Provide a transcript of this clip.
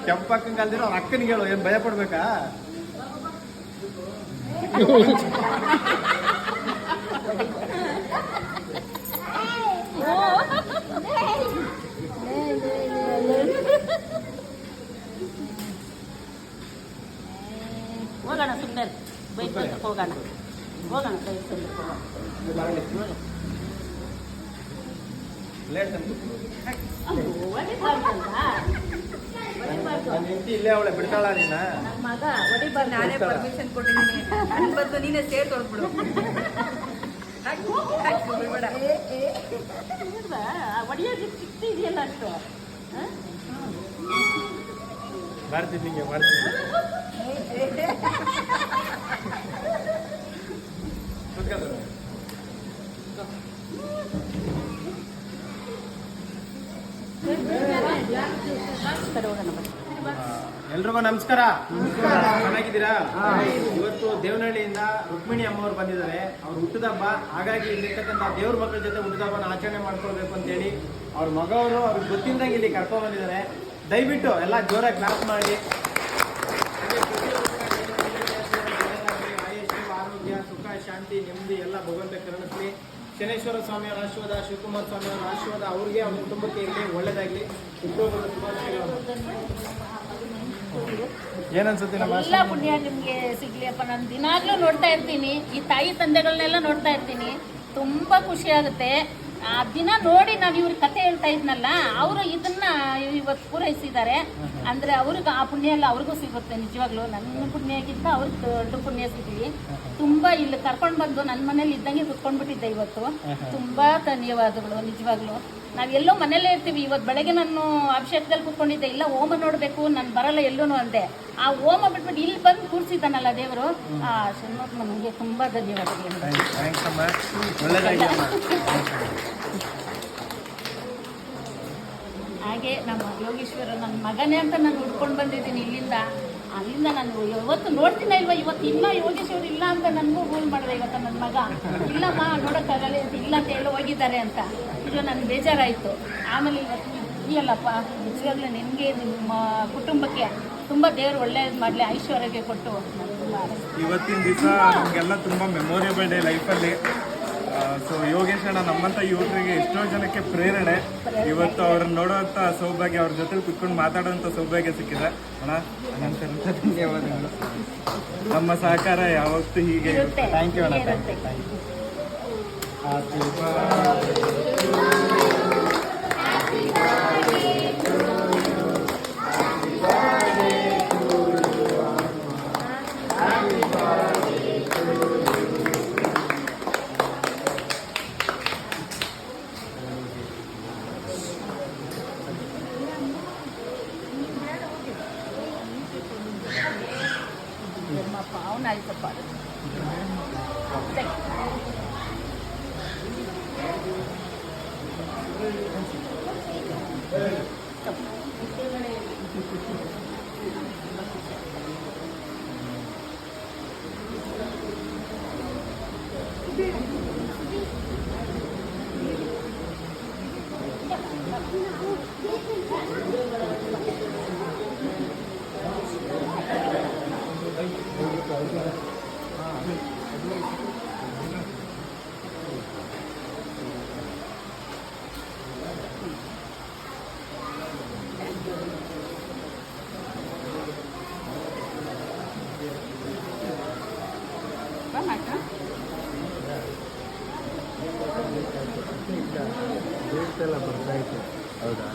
ಕೆಂಪಕ್ಕಂಗೆ ಅಲ್ದಿರೋ ಅವ್ರ ಅಕ್ಕನಿಗೆ ಹೇಳು, ಏನ್ ಭಯ ಪಡ್ಬೇಕಾ? ಹೋಗೋಣ ಸುಮ್ಮನೆ ಬೈಕ್ ಹೋಗೋಣ ಹೋಗೋಣ ಬೈಕ್ ಇಲ್ಲೇ ಅವಳೆ ಬಿಡ್ತಾಳ ನೀನ? ನನ್ನ ಮಗ ಹೊಡಿಬಾರ್ದು, ನಾನೇ ಪರ್ಮಿಷನ್ ಕೊಟ್ಟಿದ್ದೀನಿ. ನನ್ ಬಂದು ನೀನೇ ಸೇರ್ ತೊಳ್ಬಿಡು. ಹೊಡಿಯೋದು ಸಿಕ್ತಿದೆಯಲ್ಲ ಅಷ್ಟು ಮಾಡ್ತೀನಿ ಎಲ್ರಿಗೂ ನಮಸ್ಕಾರ. ಚೆನ್ನಾಗಿದ್ದೀರಾ? ಇವತ್ತು ದೇವನಹಳ್ಳಿಯಿಂದ ರುಕ್ಮಿಣಿ ಅಮ್ಮವ್ರು ಬಂದಿದ್ದಾರೆ. ಅವ್ರು ಹುಟ್ಟಿದಬ್ಬ, ಹಾಗಾಗಿ ಇಲ್ಲಿರ್ತಕ್ಕಂಥ ದೇವ್ರ ಮಕ್ಕಳ ಜೊತೆ ಹುಟ್ಟಿದಬ್ಬನ ಆಚರಣೆ ಮಾಡ್ಕೊಳ್ಬೇಕು ಅಂತೇಳಿ ಅವ್ರ ಮಗವರು ಅವ್ರಿಗೆ ಗೊತ್ತಿದ್ದಂಗೆ ಇಲ್ಲಿ ಕರ್ಕೊಂಡ್ ಬಂದಿದ್ದಾರೆ. ದಯವಿಟ್ಟು ಎಲ್ಲ ಜೋರಾಗಿ ಕ್ಲಾಸ್ ಮಾಡಿ. ಆಯುಷ್ಯ, ಆರೋಗ್ಯ, ಸುಖ, ಶಾಂತಿ, ನೆಮ್ಮದಿ ಎಲ್ಲ ಭಗವಂತ ಕರುಣಿಸ್ಲಿ. ಶನೇಶ್ವರ ಸ್ವಾಮಿಯವರ ಆಶೀರ್ವಾದ, ಶಿವಕುಮಾರ ಸ್ವಾಮಿಯವರ ಆಶೀರ್ವಾದ ಅವ್ರಿಗೆ, ಅವ್ರ ಕುಟುಂಬಕ್ಕೆ ಇರಲಿ, ಒಳ್ಳೇದಾಗ್ಲಿ. ಏನನ್ಸುತ್ತೆ ನಮ್ಮ ಎಲ್ಲ ಪುಣ್ಯ ನಿಮ್ಗೆ ಸಿಗ್ಲಿಯಪ್ಪ. ನಾನು ದಿನಾಗ್ಲೂ ನೋಡ್ತಾ ಇರ್ತೀನಿ, ಈ ತಾಯಿ ತಂದೆಗಳನ್ನೆಲ್ಲ ನೋಡ್ತಾ ಇರ್ತೀನಿ. ತುಂಬಾ ಖುಷಿ ಆಗುತ್ತೆ. ಆ ದಿನ ನೋಡಿ ನಾನು ಇವ್ರ ಕತೆ ಹೇಳ್ತಾ ಇದ್ನಲ್ಲ, ಅವರು ಇದನ್ನ ಇವತ್ತು ಪೂರೈಸಿದ್ದಾರೆ. ಅಂದ್ರೆ ಅವ್ರಿಗೆ ಆ ಪುಣ್ಯ ಎಲ್ಲ ಅವ್ರಿಗೂ ಸಿಗುತ್ತೆ. ನಿಜವಾಗ್ಲೂ ನನ್ನ ಪುಣ್ಯಕ್ಕಿಂತ ಅವ್ರಿಗೆ ದೊಡ್ಡ ಪುಣ್ಯ ಸಿಗ್ಲಿ. ತುಂಬಾ ಇಲ್ಲಿ ಕರ್ಕೊಂಡು ಬಂದು ನನ್ನ ಮನೇಲಿ ಇದ್ದಂಗೆ ಕುತ್ಕೊಂಡ್ಬಿಟ್ಟಿದ್ದೆ ಇವತ್ತು. ತುಂಬಾ ಧನ್ಯವಾದಗಳು. ನಿಜವಾಗ್ಲೂ ನಾವೆಲ್ಲೋ ಮನೇಲೇ ಇರ್ತೀವಿ. ಇವತ್ತು ಬೆಳಗ್ಗೆ ನಾನು ಅಭಿಷೇಕದಲ್ಲಿ ಕುತ್ಕೊಂಡಿದ್ದೆ, ಇಲ್ಲ ಹೋಮ ನೋಡ್ಬೇಕು, ನಾನು ಬರಲ್ಲ ಎಲ್ಲೂ ಅಂದೆ. ಆ ಹೋಮ ಬಿಟ್ಬಿಟ್ಟು ಇಲ್ಲಿ ಬಂದು ಕೂರಿಸಿದ್ದಾನಲ್ಲ ದೇವರು, ಆ ಶಣ್ಮುಖ ನನಗೆ ತುಂಬಾ ಧನ್ಯವಾದಗಳು. ಹಾಗೆ ನಮ್ಮ ಯೋಗೇಶ್ವರ ನನ್ನ ಮಗನೇ ಅಂತ ನಾನು ಹುಡ್ಕೊಂಡು ಬಂದಿದ್ದೀನಿ ಅಲ್ಲಿಂದ ನಾನು ಇವತ್ತು ನೋಡ್ತೀನ ಇಲ್ವಾ, ಇವತ್ತು ಇಲ್ಲ ಯೋಗೇಶ್ವರ ಇಲ್ಲ ಅಂತ ನನಗೂ ಫೋನ್ ಮಾಡಿದೆ ಇವತ್ತು ನನ್ನ ಮಗ. ಇಲ್ಲಮ್ಮ ನೋಡೋಕ್ಕಾಗಲ್ಲ ಅಂತ, ಇಲ್ಲ ಅಂತ ಎಲ್ಲ ಹೋಗಿದ್ದಾರೆ ಅಂತ. ಇದು ನನಗೆ ಬೇಜಾರಾಯಿತು. ಆಮೇಲೆ ಇವತ್ತು ಇದೆಯಲ್ಲಪ್ಪ, ನಿಜವಾಗ್ಲೂ ನಿನಗೆ ನಿಮ್ಮ ಕುಟುಂಬಕ್ಕೆ ತುಂಬ ದೇವರು ಒಳ್ಳೇದು ಮಾಡಲಿ, ಐಶ್ವರ್ಯಗೆ ಕೊಟ್ಟು ತುಂಬ ಇವತ್ತಿನ ದಿವಸ ನಮಗೆಲ್ಲ ತುಂಬ ಮೆಮೊರೇಬಲ್ ಡೇ ಲೈಫಲ್ಲಿ. ಸೊ ಯೋಗೇಶ್ ಅಣ್ಣ ನಮ್ಮಂಥ ಯುವಕರಿಗೆ ಎಷ್ಟೋ ಜನಕ್ಕೆ ಪ್ರೇರಣೆ. ಇವತ್ತು ಅವ್ರನ್ನ ನೋಡೋಂಥ ಸೌಭಾಗ್ಯ, ಅವ್ರ ಜೊತೆ ಕುತ್ಕೊಂಡು ಮಾತಾಡೋಂಥ ಸೌಭಾಗ್ಯ ಸಿಕ್ಕಿದೆ ಅಣ್ಣ. ಅನಂತ ಧನ್ಯವಾದಗಳು. ನಮ್ಮ ಸಹಕಾರ ಯಾವತ್ತೂ ಹೀಗೆ ಇರುತ್ತೆ. ಥ್ಯಾಂಕ್ ಯು ಅಣ್ಣ. ಅವನಾಯ್ತಪ್ಪ. ಬರ್ತಾ ಇತ್ತು. ಹೌದಾ?